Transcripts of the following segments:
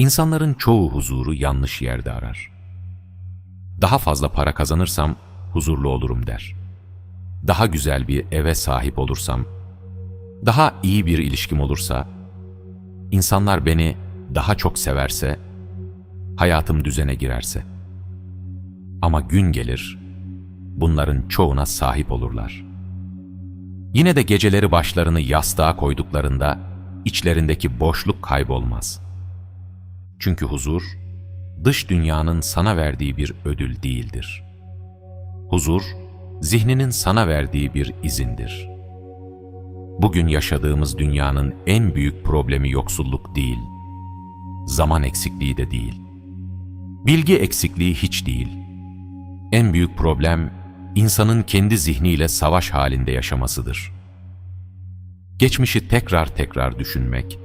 İnsanların çoğu huzuru yanlış yerde arar. Daha fazla para kazanırsam huzurlu olurum der. Daha güzel bir eve sahip olursam, daha iyi bir ilişkim olursa, insanlar beni daha çok severse, hayatım düzene girerse. Ama gün gelir, bunların çoğuna sahip olurlar. Yine de geceleri başlarını yastığa koyduklarında, içlerindeki boşluk kaybolmaz. Çünkü huzur, dış dünyanın sana verdiği bir ödül değildir. Huzur, zihninin sana verdiği bir izindir. Bugün yaşadığımız dünyanın en büyük problemi yoksulluk değil, zaman eksikliği de değil, bilgi eksikliği hiç değil. En büyük problem, insanın kendi zihniyle savaş halinde yaşamasıdır. Geçmişi tekrar tekrar düşünmek,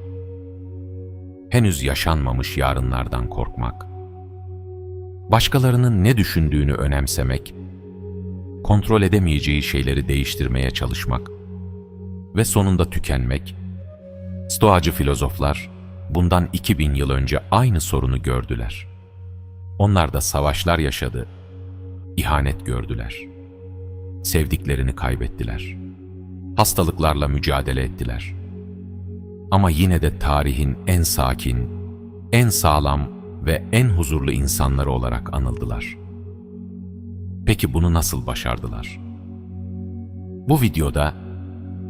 henüz yaşanmamış yarınlardan korkmak, başkalarının ne düşündüğünü önemsemek, kontrol edemeyeceği şeyleri değiştirmeye çalışmak ve sonunda tükenmek. Stoacı filozoflar bundan 2000 yıl önce aynı sorunu gördüler. Onlar da savaşlar yaşadı, ihanet gördüler. Sevdiklerini kaybettiler. Hastalıklarla mücadele ettiler. Ama yine de tarihin en sakin, en sağlam ve en huzurlu insanları olarak anıldılar. Peki bunu nasıl başardılar? Bu videoda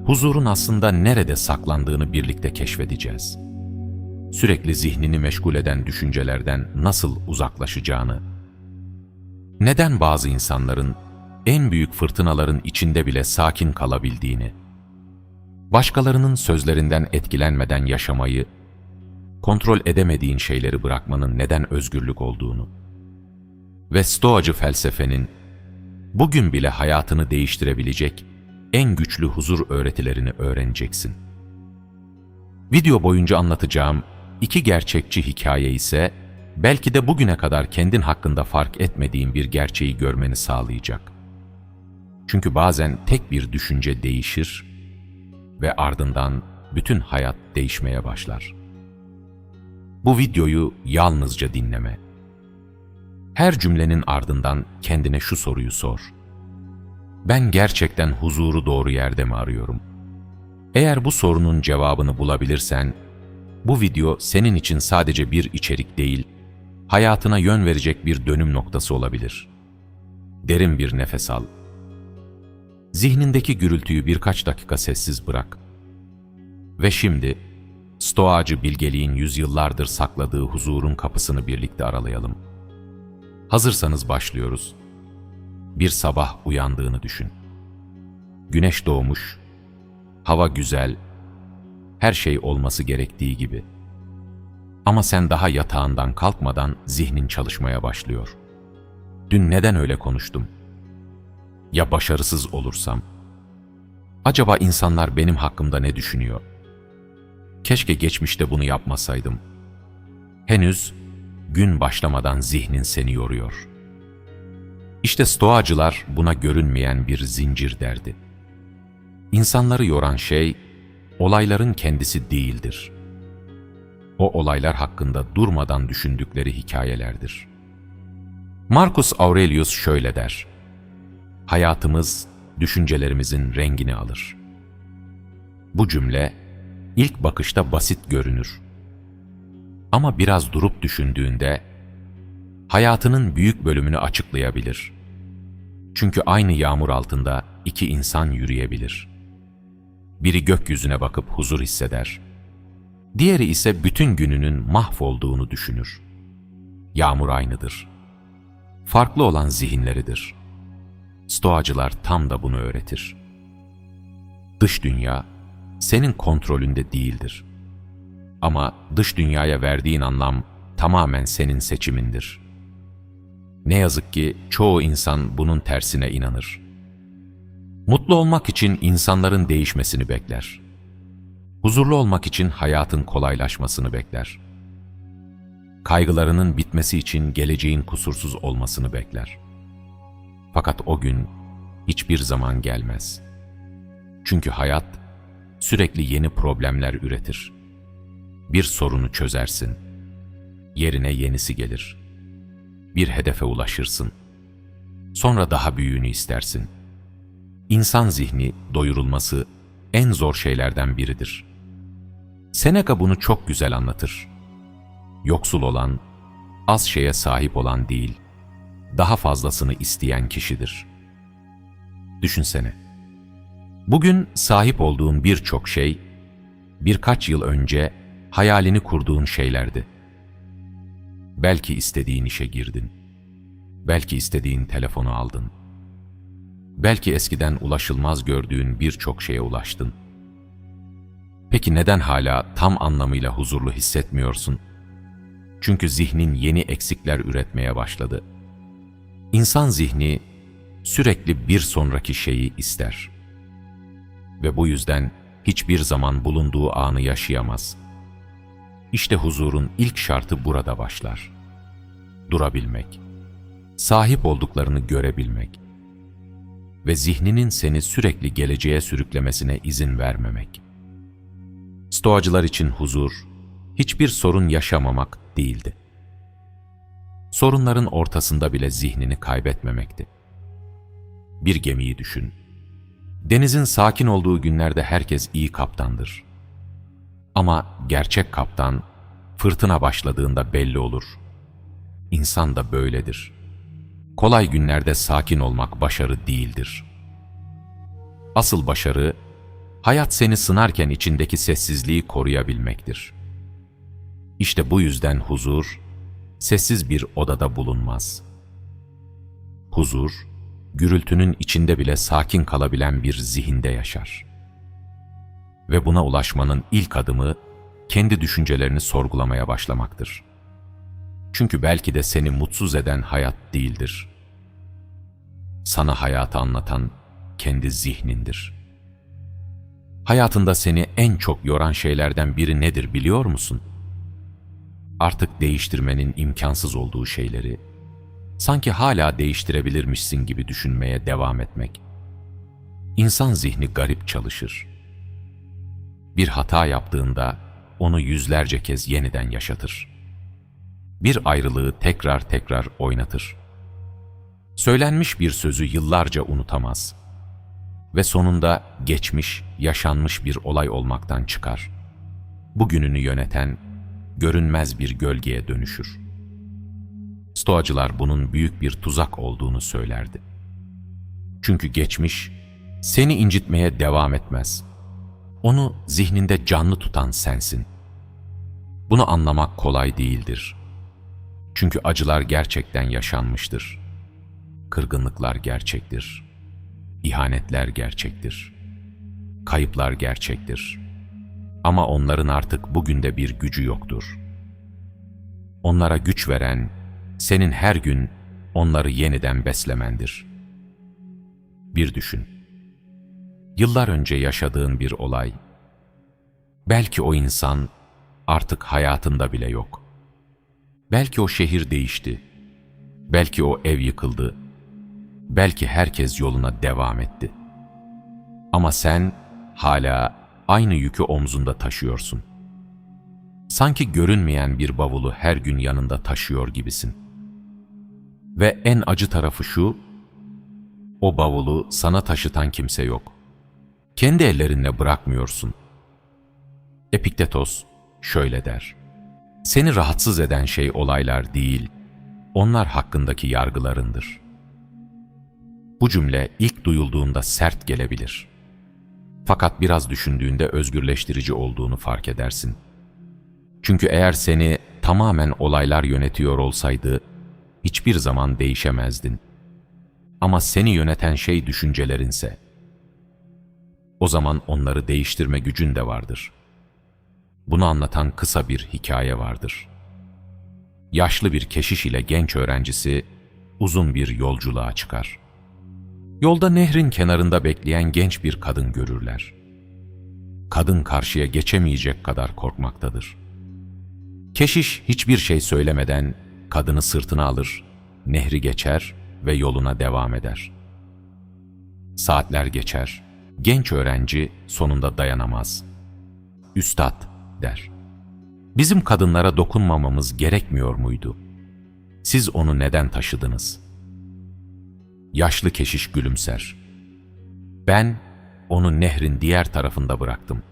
huzurun aslında nerede saklandığını birlikte keşfedeceğiz. Sürekli zihnini meşgul eden düşüncelerden nasıl uzaklaşacağını, neden bazı insanların en büyük fırtınaların içinde bile sakin kalabildiğini, başkalarının sözlerinden etkilenmeden yaşamayı, kontrol edemediğin şeyleri bırakmanın neden özgürlük olduğunu ve Stoacı felsefenin bugün bile hayatını değiştirebilecek en güçlü huzur öğretilerini öğreneceksin. Video boyunca anlatacağım iki gerçekçi hikaye ise belki de bugüne kadar kendin hakkında fark etmediğin bir gerçeği görmeni sağlayacak. Çünkü bazen tek bir düşünce değişir ve ardından bütün hayat değişmeye başlar. Bu videoyu yalnızca dinleme. Her cümlenin ardından kendine şu soruyu sor. Ben gerçekten huzuru doğru yerde mi arıyorum? Eğer bu sorunun cevabını bulabilirsen, bu video senin için sadece bir içerik değil, hayatına yön verecek bir dönüm noktası olabilir. Derin bir nefes al. Zihnindeki gürültüyü birkaç dakika sessiz bırak. Ve şimdi, Stoacı bilgeliğin yüzyıllardır sakladığı huzurun kapısını birlikte aralayalım. Hazırsanız başlıyoruz. Bir sabah uyandığını düşün. Güneş doğmuş, hava güzel, her şey olması gerektiği gibi. Ama sen daha yatağından kalkmadan zihnin çalışmaya başlıyor. Dün neden öyle konuştum? Ya başarısız olursam? Acaba insanlar benim hakkımda ne düşünüyor? Keşke geçmişte bunu yapmasaydım. Henüz gün başlamadan zihnin seni yoruyor. İşte Stoacılar buna görünmeyen bir zincir derdi. İnsanları yoran şey, olayların kendisi değildir. O olaylar hakkında durmadan düşündükleri hikayelerdir. Marcus Aurelius şöyle der: hayatımız, düşüncelerimizin rengini alır. Bu cümle, ilk bakışta basit görünür. Ama biraz durup düşündüğünde, hayatının büyük bölümünü açıklayabilir. Çünkü aynı yağmur altında iki insan yürüyebilir. Biri gökyüzüne bakıp huzur hisseder. Diğeri ise bütün gününün mahvolduğunu düşünür. Yağmur aynıdır. Farklı olan zihinleridir. Stoacılar tam da bunu öğretir. Dış dünya senin kontrolünde değildir. Ama dış dünyaya verdiğin anlam tamamen senin seçimindir. Ne yazık ki çoğu insan bunun tersine inanır. Mutlu olmak için insanların değişmesini bekler. Huzurlu olmak için hayatın kolaylaşmasını bekler. Kaygılarının bitmesi için geleceğin kusursuz olmasını bekler. Fakat o gün hiçbir zaman gelmez. Çünkü hayat sürekli yeni problemler üretir. Bir sorunu çözersin. yerine yenisi gelir. Bir hedefe ulaşırsın. Sonra daha büyüğünü istersin. İnsan zihni doyurulması en zor şeylerden biridir. Seneca bunu çok güzel anlatır. Yoksul olan, az şeye sahip olan değil, daha fazlasını isteyen kişidir. Düşünsene. Bugün sahip olduğun birçok şey, birkaç yıl önce hayalini kurduğun şeylerdi. Belki istediğin işe girdin. Belki istediğin telefonu aldın. Belki eskiden ulaşılmaz gördüğün birçok şeye ulaştın. Peki neden hala tam anlamıyla huzurlu hissetmiyorsun? Çünkü zihnin yeni eksikler üretmeye başladı. İnsan zihni sürekli bir sonraki şeyi ister. Ve bu yüzden hiçbir zaman bulunduğu anı yaşayamaz. İşte huzurun ilk şartı burada başlar. Durabilmek, sahip olduklarını görebilmek ve zihninin seni sürekli geleceğe sürüklemesine izin vermemek. Stoacılar için huzur, hiçbir sorun yaşamamak değildi. Sorunların ortasında bile zihnini kaybetmemekti. Bir gemiyi düşün. Denizin sakin olduğu günlerde herkes iyi kaptandır. Ama gerçek kaptan, fırtına başladığında belli olur. İnsan da böyledir. Kolay günlerde sakin olmak başarı değildir. Asıl başarı, hayat seni sınarken içindeki sessizliği koruyabilmektir. İşte bu yüzden huzur, sessiz bir odada bulunmaz. Huzur, gürültünün içinde bile sakin kalabilen bir zihinde yaşar. Ve buna ulaşmanın ilk adımı, kendi düşüncelerini sorgulamaya başlamaktır. Çünkü belki de seni mutsuz eden hayat değildir. Sana hayatı anlatan kendi zihnindir. Hayatında seni en çok yoran şeylerden biri nedir biliyor musun? Artık değiştirmenin imkansız olduğu şeyleri, sanki hala değiştirebilirmişsin gibi düşünmeye devam etmek. İnsan zihni garip çalışır. Bir hata yaptığında onu yüzlerce kez yeniden yaşatır. Bir ayrılığı tekrar tekrar oynatır. Söylenmiş bir sözü yıllarca unutamaz. Ve sonunda geçmiş, yaşanmış bir olay olmaktan çıkar. Bugününü yöneten, görünmez bir gölgeye dönüşür. Stoacılar bunun büyük bir tuzak olduğunu söylerdi. Çünkü geçmiş, seni incitmeye devam etmez. Onu zihninde canlı tutan sensin. Bunu anlamak kolay değildir. Çünkü acılar gerçekten yaşanmıştır. Kırgınlıklar gerçektir. İhanetler gerçektir. Kayıplar gerçektir. Ama onların artık bugün de bir gücü yoktur. Onlara güç veren, senin her gün onları yeniden beslemendir. Bir düşün. Yıllar önce yaşadığın bir olay, belki o insan artık hayatında bile yok. Belki o şehir değişti. Belki o ev yıkıldı. Belki herkes yoluna devam etti. Ama sen hala aynı yükü omzunda taşıyorsun. Sanki görünmeyen bir bavulu her gün yanında taşıyor gibisin. Ve en acı tarafı şu, o bavulu sana taşıtan kimse yok. Kendi ellerinle bırakmıyorsun. Epiktetos şöyle der: seni rahatsız eden şey olaylar değil, onlar hakkındaki yargılarındır. Bu cümle ilk duyulduğunda sert gelebilir. Fakat biraz düşündüğünde özgürleştirici olduğunu fark edersin. Çünkü eğer seni tamamen olaylar yönetiyor olsaydı, hiçbir zaman değişemezdin. Ama seni yöneten şey düşüncelerinse, o zaman onları değiştirme gücün de vardır. Bunu anlatan kısa bir hikaye vardır. Yaşlı bir keşiş ile genç öğrencisi uzun bir yolculuğa çıkar. Yolda nehrin kenarında bekleyen genç bir kadın görürler. Kadın karşıya geçemeyecek kadar korkmaktadır. Keşiş hiçbir şey söylemeden kadını sırtına alır, nehri geçer ve yoluna devam eder. Saatler geçer, genç öğrenci sonunda dayanamaz. "Üstad," der, Bizim kadınlara dokunmamamız gerekmiyor muydu? Siz onu neden taşıdınız? Yaşlı keşiş gülümser. Ben onu nehrin diğer tarafında bıraktım.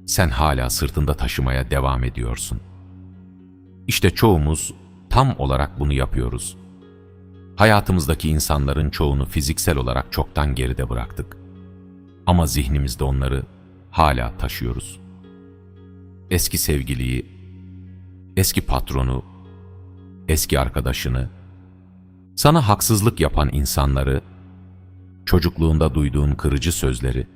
Sen hala sırtında taşımaya devam ediyorsun. İşte çoğumuz tam olarak bunu yapıyoruz. Hayatımızdaki insanların çoğunu fiziksel olarak çoktan geride bıraktık. Ama zihnimizde onları hala taşıyoruz. Eski sevgiliyi, eski patronu, eski arkadaşını, sana haksızlık yapan insanları, çocukluğunda duyduğun kırıcı sözleri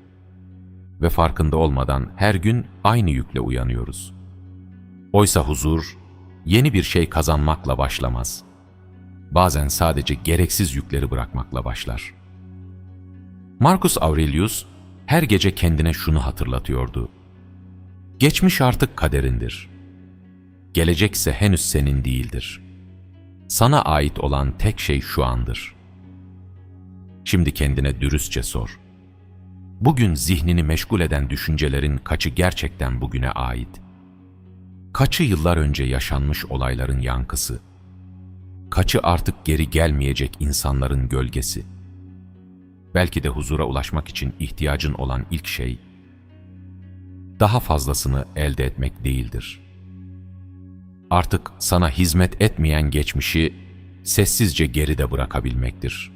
ve farkında olmadan her gün aynı yükle uyanıyoruz. Oysa huzur, yeni bir şey kazanmakla başlamaz. Bazen sadece gereksiz yükleri bırakmakla başlar. Marcus Aurelius her gece kendine şunu hatırlatıyordu. Geçmiş artık kaderindir. Gelecekse henüz senin değildir. Sana ait olan tek şey şu andır. Şimdi kendine dürüstçe sor. Bugün zihnini meşgul eden düşüncelerin kaçı gerçekten bugüne ait? Kaçı yıllar önce yaşanmış olayların yankısı? Kaçı artık geri gelmeyecek insanların gölgesi? Belki de huzura ulaşmak için ihtiyacın olan ilk şey, daha fazlasını elde etmek değildir. Artık sana hizmet etmeyen geçmişi sessizce geride bırakabilmektir.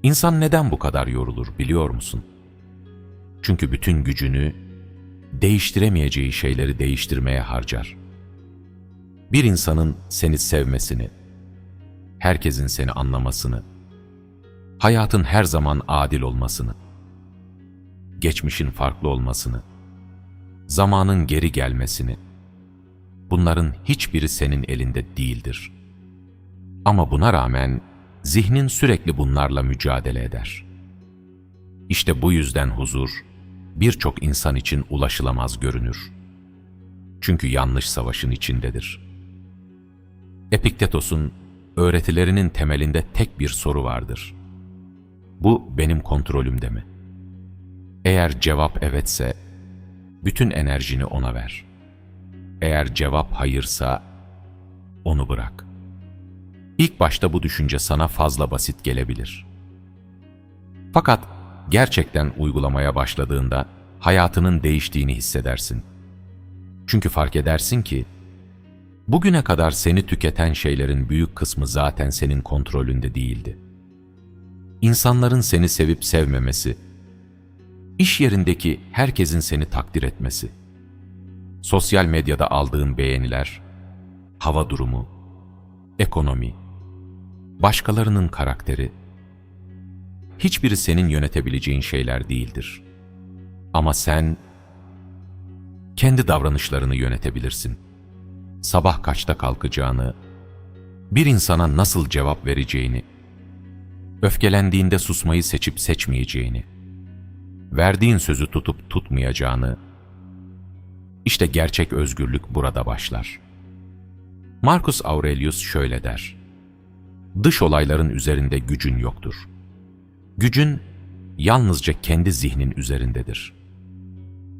İnsan neden bu kadar yorulur biliyor musun? Çünkü bütün gücünü değiştiremeyeceği şeyleri değiştirmeye harcar. Bir insanın seni sevmesini, herkesin seni anlamasını, hayatın her zaman adil olmasını, geçmişin farklı olmasını, zamanın geri gelmesini, bunların hiçbiri senin elinde değildir. Ama buna rağmen zihnin sürekli bunlarla mücadele eder. İşte bu yüzden huzur, birçok insan için ulaşılamaz görünür. Çünkü yanlış savaşın içindedir. Epiktetos'un öğretilerinin temelinde tek bir soru vardır. Bu benim kontrolümde mi? Eğer cevap evetse, bütün enerjini ona ver. Eğer cevap hayırsa, onu bırak. İlk başta bu düşünce sana fazla basit gelebilir. Fakat gerçekten uygulamaya başladığında hayatının değiştiğini hissedersin. Çünkü fark edersin ki, bugüne kadar seni tüketen şeylerin büyük kısmı zaten senin kontrolünde değildi. İnsanların seni sevip sevmemesi, iş yerindeki herkesin seni takdir etmesi, sosyal medyada aldığın beğeniler, hava durumu, ekonomi, başkalarının karakteri, hiçbiri senin yönetebileceğin şeyler değildir. Ama sen kendi davranışlarını yönetebilirsin. Sabah kaçta kalkacağını, bir insana nasıl cevap vereceğini, öfkelendiğinde susmayı seçip seçmeyeceğini, verdiğin sözü tutup tutmayacağını, işte gerçek özgürlük burada başlar. Marcus Aurelius şöyle der: dış olayların üzerinde gücün yoktur. Gücün yalnızca kendi zihnin üzerindedir.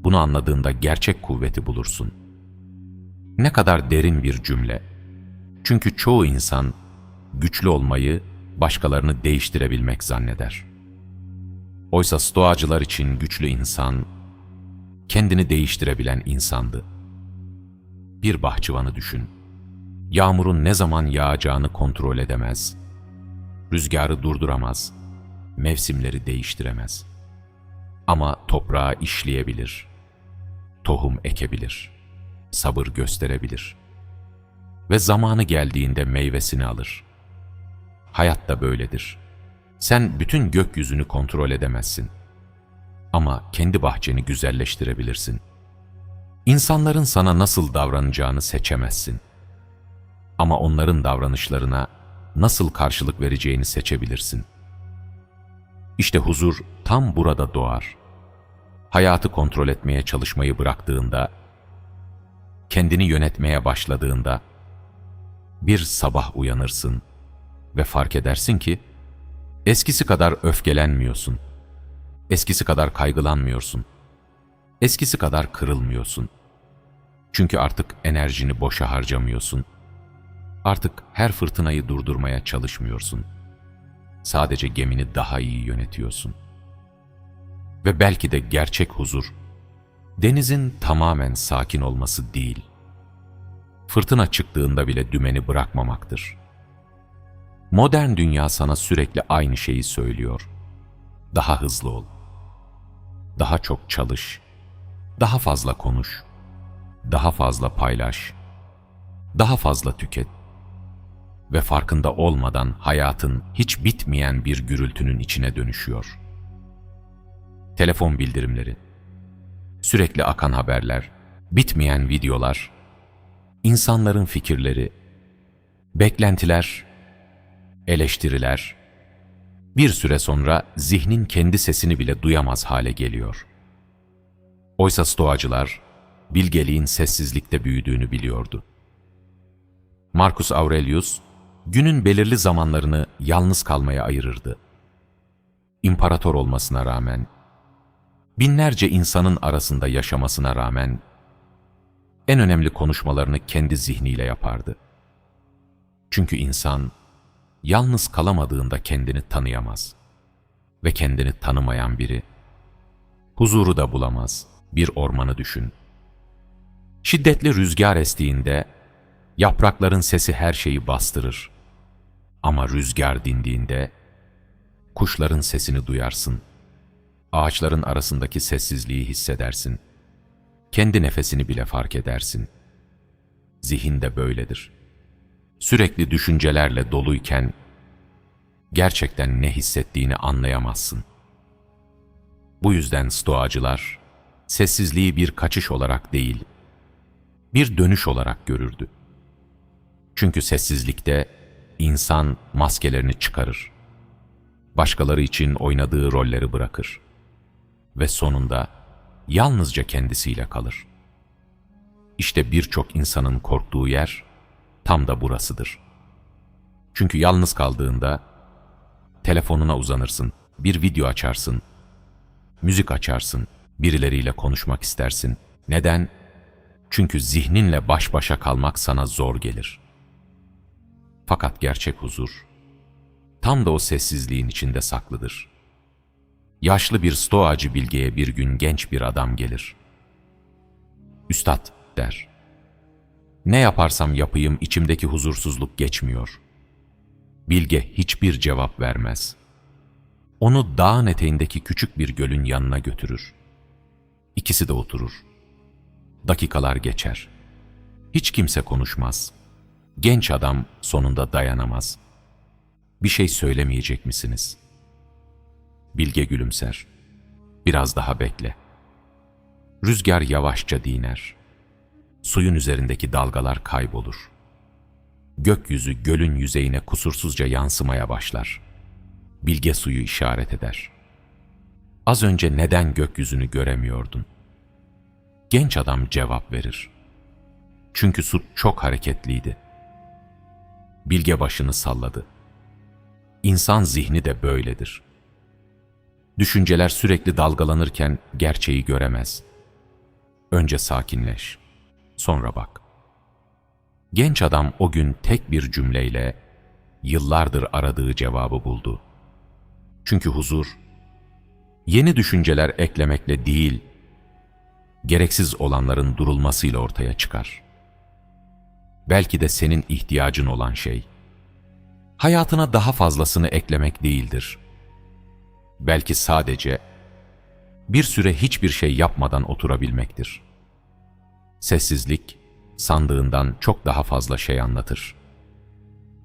Bunu anladığında gerçek kuvveti bulursun. Ne kadar derin bir cümle. Çünkü çoğu insan güçlü olmayı başkalarını değiştirebilmek zanneder. Oysa Stoacılar için güçlü insan, kendini değiştirebilen insandı. Bir bahçıvanı düşün. Yağmurun ne zaman yağacağını kontrol edemez. Rüzgarı durduramaz. Mevsimleri değiştiremez. Ama toprağı işleyebilir. Tohum ekebilir. Sabır gösterebilir. Ve zamanı geldiğinde meyvesini alır. Hayat da böyledir. Sen bütün gökyüzünü kontrol edemezsin. Ama kendi bahçeni güzelleştirebilirsin. İnsanların sana nasıl davranacağını seçemezsin. Ama onların davranışlarına nasıl karşılık vereceğini seçebilirsin. İşte huzur tam burada doğar. Hayatı kontrol etmeye çalışmayı bıraktığında, kendini yönetmeye başladığında, bir sabah uyanırsın ve fark edersin ki, eskisi kadar öfkelenmiyorsun, eskisi kadar kaygılanmıyorsun, eskisi kadar kırılmıyorsun. Çünkü artık enerjini boşa harcamıyorsun. Artık her fırtınayı durdurmaya çalışmıyorsun. Sadece gemini daha iyi yönetiyorsun. Ve belki de gerçek huzur, denizin tamamen sakin olması değil, fırtına çıktığında bile dümeni bırakmamaktır. Modern dünya sana sürekli aynı şeyi söylüyor. Daha hızlı ol. Daha çok çalış. Daha fazla konuş. Daha fazla paylaş. Daha fazla tüket. Ve farkında olmadan hayatın hiç bitmeyen bir gürültünün içine dönüşüyor. Telefon bildirimleri, sürekli akan haberler, bitmeyen videolar, insanların fikirleri, beklentiler, eleştiriler, bir süre sonra zihnin kendi sesini bile duyamaz hale geliyor. Oysa Stoacılar, bilgeliğin sessizlikte büyüdüğünü biliyordu. Marcus Aurelius, günün belirli zamanlarını yalnız kalmaya ayırırdı. İmparator olmasına rağmen, binlerce insanın arasında yaşamasına rağmen, en önemli konuşmalarını kendi zihniyle yapardı. Çünkü insan, yalnız kalamadığında kendini tanıyamaz. Ve kendini tanımayan biri, huzuru da bulamaz. Bir ormanı düşün. Şiddetli rüzgar estiğinde, yaprakların sesi her şeyi bastırır. Ama rüzgar dindiğinde, kuşların sesini duyarsın. Ağaçların arasındaki sessizliği hissedersin. Kendi nefesini bile fark edersin. Zihin de böyledir. Sürekli düşüncelerle doluyken, gerçekten ne hissettiğini anlayamazsın. Bu yüzden Stoacılar, sessizliği bir kaçış olarak değil, bir dönüş olarak görürdü. Çünkü sessizlikte insan maskelerini çıkarır. Başkaları için oynadığı rolleri bırakır. Ve sonunda yalnızca kendisiyle kalır. İşte birçok insanın korktuğu yer tam da burasıdır. Çünkü yalnız kaldığında telefonuna uzanırsın, bir video açarsın, müzik açarsın, birileriyle konuşmak istersin. Neden? Çünkü zihninle baş başa kalmak sana zor gelir. Fakat gerçek huzur, tam da o sessizliğin içinde saklıdır. Yaşlı bir stoacı bilgeye bir gün genç bir adam gelir. "Üstad," der, "ne yaparsam yapayım içimdeki huzursuzluk geçmiyor." Bilge hiçbir cevap vermez. Onu dağın eteğindeki küçük bir gölün yanına götürür. İkisi de oturur. Dakikalar geçer. Hiç kimse konuşmaz. Genç adam sonunda dayanamaz. "Bir şey söylemeyecek misiniz?" Bilge gülümser. "Biraz daha bekle." Rüzgar yavaşça diner. Suyun üzerindeki dalgalar kaybolur. Gökyüzü gölün yüzeyine kusursuzca yansımaya başlar. Bilge suyu işaret eder. "Az önce neden gökyüzünü göremiyordun?" Genç adam cevap verir. "Çünkü su çok hareketliydi." Bilge başını salladı. İnsan zihni de böyledir. Düşünceler sürekli dalgalanırken gerçeği göremez. Önce sakinleş, sonra bak. Genç adam o gün tek bir cümleyle yıllardır aradığı cevabı buldu. Çünkü huzur, yeni düşünceler eklemekle değil, gereksiz olanların durulmasıyla ortaya çıkar. Belki de senin ihtiyacın olan şey, hayatına daha fazlasını eklemek değildir. Belki sadece bir süre hiçbir şey yapmadan oturabilmektir. Sessizlik, sandığından çok daha fazla şey anlatır.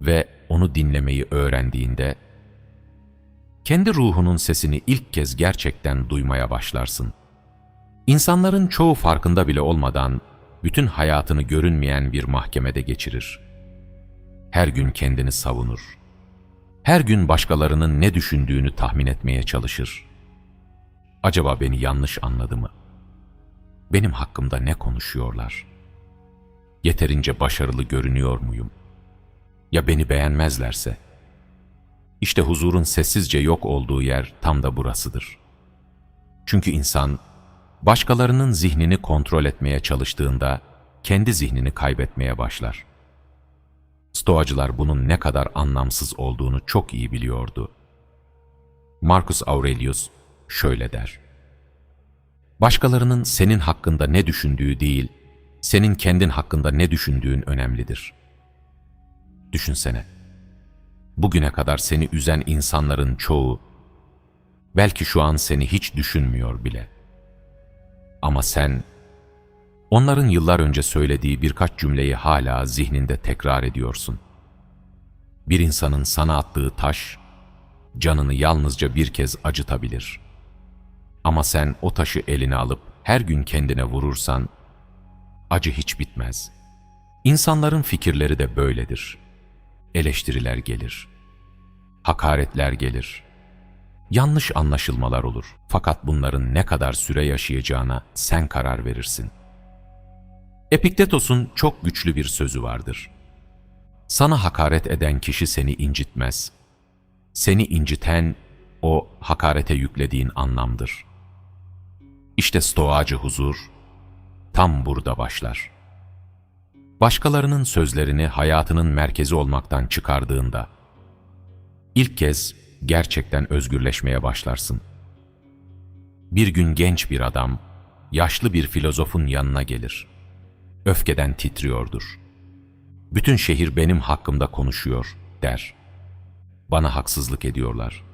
Ve onu dinlemeyi öğrendiğinde, kendi ruhunun sesini ilk kez gerçekten duymaya başlarsın. İnsanların çoğu farkında bile olmadan, bütün hayatını görünmeyen bir mahkemede geçirir. Her gün kendini savunur. Her gün başkalarının ne düşündüğünü tahmin etmeye çalışır. Acaba beni yanlış anladı mı? Benim hakkımda ne konuşuyorlar? Yeterince başarılı görünüyor muyum? Ya beni beğenmezlerse? İşte huzurun sessizce yok olduğu yer tam da burasıdır. Çünkü insan, başkalarının zihnini kontrol etmeye çalıştığında, kendi zihnini kaybetmeye başlar. Stoacılar bunun ne kadar anlamsız olduğunu çok iyi biliyordu. Marcus Aurelius şöyle der: "Başkalarının senin hakkında ne düşündüğü değil, senin kendin hakkında ne düşündüğün önemlidir." Düşünsene, bugüne kadar seni üzen insanların çoğu, belki şu an seni hiç düşünmüyor bile. Ama sen, onların yıllar önce söylediği birkaç cümleyi hala zihninde tekrar ediyorsun. Bir insanın sana attığı taş, canını yalnızca bir kez acıtabilir. Ama sen o taşı eline alıp her gün kendine vurursan, acı hiç bitmez. İnsanların fikirleri de böyledir. Eleştiriler gelir, hakaretler gelir, yanlış anlaşılmalar olur. Fakat bunların ne kadar süre yaşayacağına sen karar verirsin. Epiktetos'un çok güçlü bir sözü vardır: "Sana hakaret eden kişi seni incitmez. Seni inciten, o hakarete yüklediğin anlamdır." İşte stoacı huzur tam burada başlar. Başkalarının sözlerini hayatının merkezi olmaktan çıkardığında, ilk kez gerçekten özgürleşmeye başlarsın. Bir gün genç bir adam, yaşlı bir filozofun yanına gelir. Öfkeden titriyordur. "Bütün şehir benim hakkımda konuşuyor," der. "Bana haksızlık ediyorlar.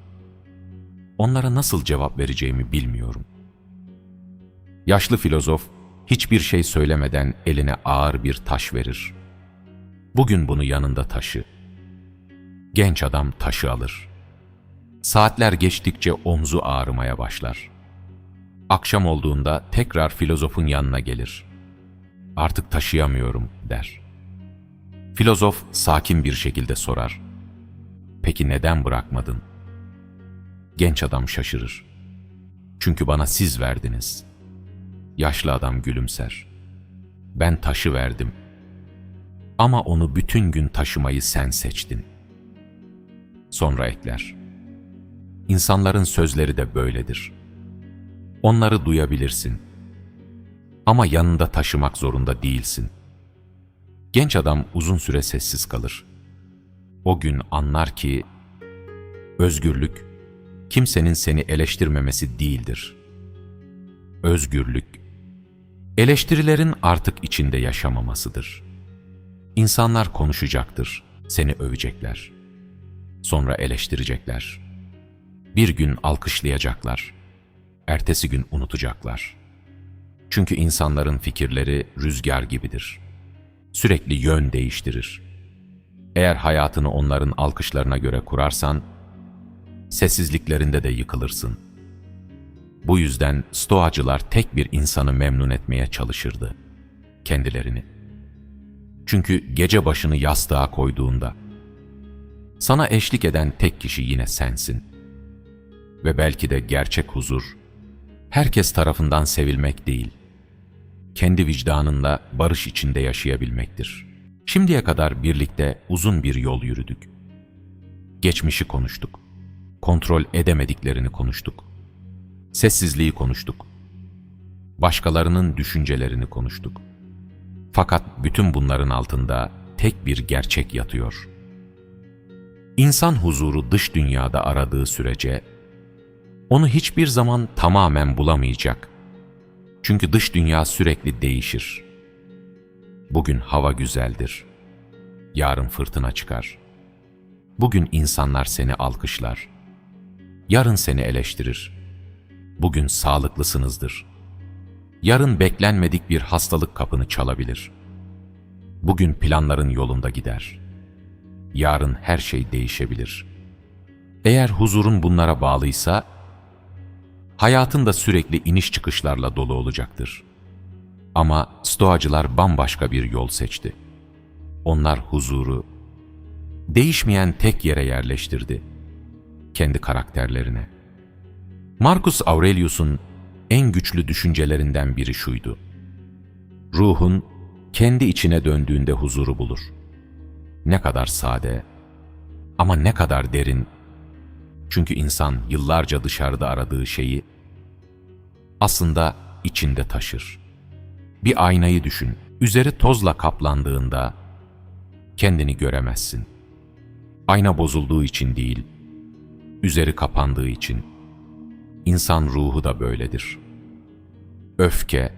Onlara nasıl cevap vereceğimi bilmiyorum." Yaşlı filozof, hiçbir şey söylemeden eline ağır bir taş verir. "Bugün bunu yanında taşı." Genç adam taşı alır. Saatler geçtikçe omzu ağrımaya başlar. Akşam olduğunda tekrar filozofun yanına gelir. "Artık taşıyamıyorum," der. Filozof sakin bir şekilde sorar: "Peki neden bırakmadın?" Genç adam şaşırır. "Çünkü bana siz verdiniz." Yaşlı adam gülümser. "Ben taşı verdim. Ama onu bütün gün taşımayı sen seçtin." Sonra ekler: "İnsanların sözleri de böyledir. Onları duyabilirsin. Ama yanında taşımak zorunda değilsin." Genç adam uzun süre sessiz kalır. O gün anlar ki, özgürlük, kimsenin seni eleştirmemesi değildir. Özgürlük, eleştirilerin artık içinde yaşamamasıdır. İnsanlar konuşacaktır, seni övecekler. Sonra eleştirecekler. Bir gün alkışlayacaklar. Ertesi gün unutacaklar. Çünkü insanların fikirleri rüzgar gibidir. Sürekli yön değiştirir. Eğer hayatını onların alkışlarına göre kurarsan, sessizliklerinde de yıkılırsın. Bu yüzden stoacılar tek bir insanı memnun etmeye çalışırdı: kendilerini. Çünkü gece başını yastığa koyduğunda, sana eşlik eden tek kişi yine sensin. Ve belki de gerçek huzur, herkes tarafından sevilmek değil, kendi vicdanınla barış içinde yaşayabilmektir. Şimdiye kadar birlikte uzun bir yol yürüdük. Geçmişi konuştuk, kontrol edemediklerini konuştuk, sessizliği konuştuk, başkalarının düşüncelerini konuştuk. Fakat bütün bunların altında tek bir gerçek yatıyor. İnsan huzuru dış dünyada aradığı sürece, onu hiçbir zaman tamamen bulamayacak. Çünkü dış dünya sürekli değişir. Bugün hava güzeldir, yarın fırtına çıkar. Bugün insanlar seni alkışlar, yarın seni eleştirir. Bugün sağlıklısınızdır, yarın beklenmedik bir hastalık kapını çalabilir. Bugün planların yolunda gider, yarın her şey değişebilir. Eğer huzurun bunlara bağlıysa, hayatın da sürekli iniş çıkışlarla dolu olacaktır. Ama stoacılar bambaşka bir yol seçti. Onlar huzuru değişmeyen tek yere yerleştirdi: kendi karakterlerine. Marcus Aurelius'un en güçlü düşüncelerinden biri şuydu: ruhun kendi içine döndüğünde huzuru bulur. Ne kadar sade ama ne kadar derin. Çünkü insan yıllarca dışarıda aradığı şeyi aslında içinde taşır. Bir aynayı düşün. üzeri tozla kaplandığında kendini göremezsin. Ayna bozulduğu için değil, üzeri kapandığı için. İnsan ruhu da böyledir. Öfke,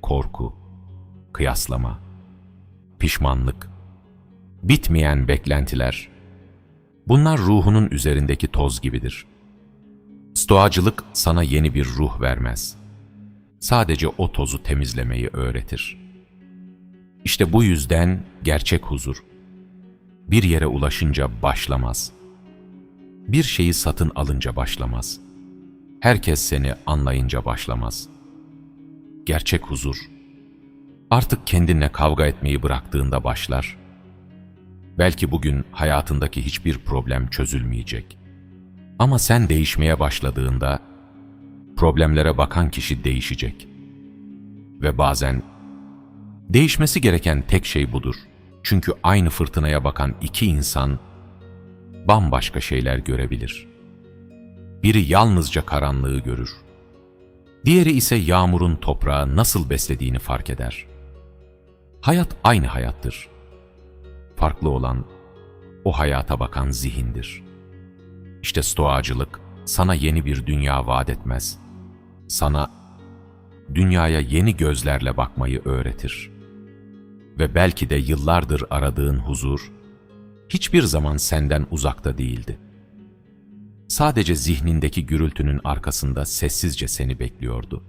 korku, kıyaslama, pişmanlık, bitmeyen beklentiler, bunlar ruhunun üzerindeki toz gibidir. Stoacılık sana yeni bir ruh vermez. Sadece o tozu temizlemeyi öğretir. İşte bu yüzden gerçek huzur, bir yere ulaşınca başlamaz. Bir şeyi satın alınca başlamaz. Herkes seni anlayınca başlamaz. Gerçek huzur, artık kendinle kavga etmeyi bıraktığında başlar. Belki bugün hayatındaki hiçbir problem çözülmeyecek. Ama sen değişmeye başladığında, problemlere bakan kişi değişecek. Ve bazen, değişmesi gereken tek şey budur. Çünkü aynı fırtınaya bakan iki insan, bambaşka şeyler görebilir. Biri yalnızca karanlığı görür. Diğeri ise yağmurun toprağı nasıl beslediğini fark eder. Hayat aynı hayattır. Farklı olan, o hayata bakan zihindir. İşte stoacılık, sana yeni bir dünya vaat etmez. Sana, dünyaya yeni gözlerle bakmayı öğretir. Ve belki de yıllardır aradığın huzur, hiçbir zaman senden uzakta değildi. Sadece zihnindeki gürültünün arkasında sessizce seni bekliyordu.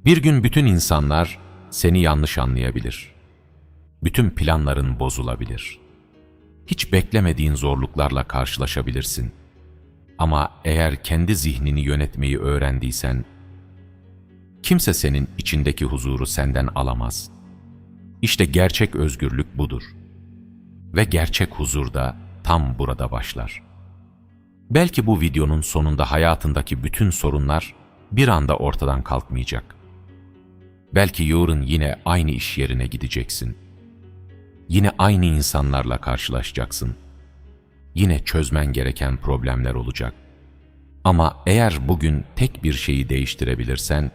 Bir gün bütün insanlar seni yanlış anlayabilir. Bütün planların bozulabilir. Hiç beklemediğin zorluklarla karşılaşabilirsin. Ama eğer kendi zihnini yönetmeyi öğrendiysen, kimse senin içindeki huzuru senden alamaz. İşte gerçek özgürlük budur. Ve gerçek huzur da tam burada başlar. Belki bu videonun sonunda hayatındaki bütün sorunlar bir anda ortadan kalkmayacak. Belki yarın yine aynı iş yerine gideceksin. Yine aynı insanlarla karşılaşacaksın. Yine çözmen gereken problemler olacak. Ama eğer bugün tek bir şeyi değiştirebilirsen,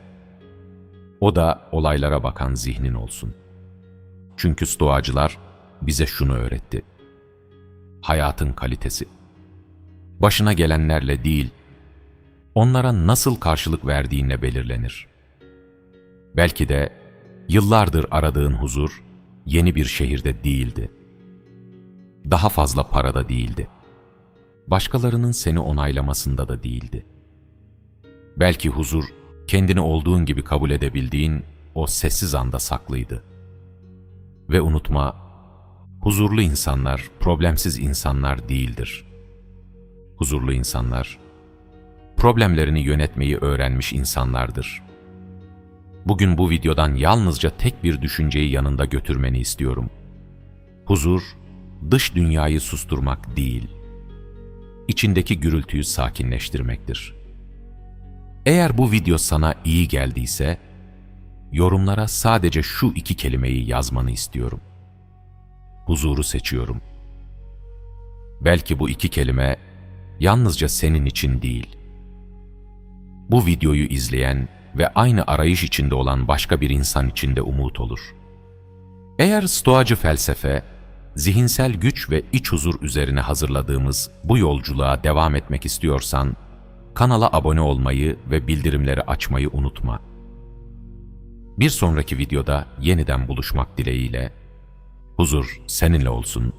o da olaylara bakan zihnin olsun. Çünkü stoacılar bize şunu öğretti. Hayatın kalitesi, başına gelenlerle değil, onlara nasıl karşılık verdiğinle belirlenir. Belki de yıllardır aradığın huzur, yeni bir şehirde değildi. Daha fazla parada değildi. Başkalarının seni onaylamasında da değildi. Belki huzur, kendini olduğun gibi kabul edebildiğin o sessiz anda saklıydı. Ve unutma, huzurlu insanlar, problemsiz insanlar değildir. Huzurlu insanlar, problemlerini yönetmeyi öğrenmiş insanlardır. Bugün bu videodan yalnızca tek bir düşünceyi yanında götürmeni istiyorum. Huzur, dış dünyayı susturmak değil, içindeki gürültüyü sakinleştirmektir. Eğer bu video sana iyi geldiyse, yorumlara sadece şu iki kelimeyi yazmanı istiyorum. Huzuru seçiyorum. Belki bu iki kelime yalnızca senin için değil, bu videoyu izleyen ve aynı arayış içinde olan başka bir insan için de umut olur. Eğer stoacı felsefe, zihinsel güç ve iç huzur üzerine hazırladığımız bu yolculuğa devam etmek istiyorsan, kanala abone olmayı ve bildirimleri açmayı unutma. Bir sonraki videoda yeniden buluşmak dileğiyle, huzur seninle olsun.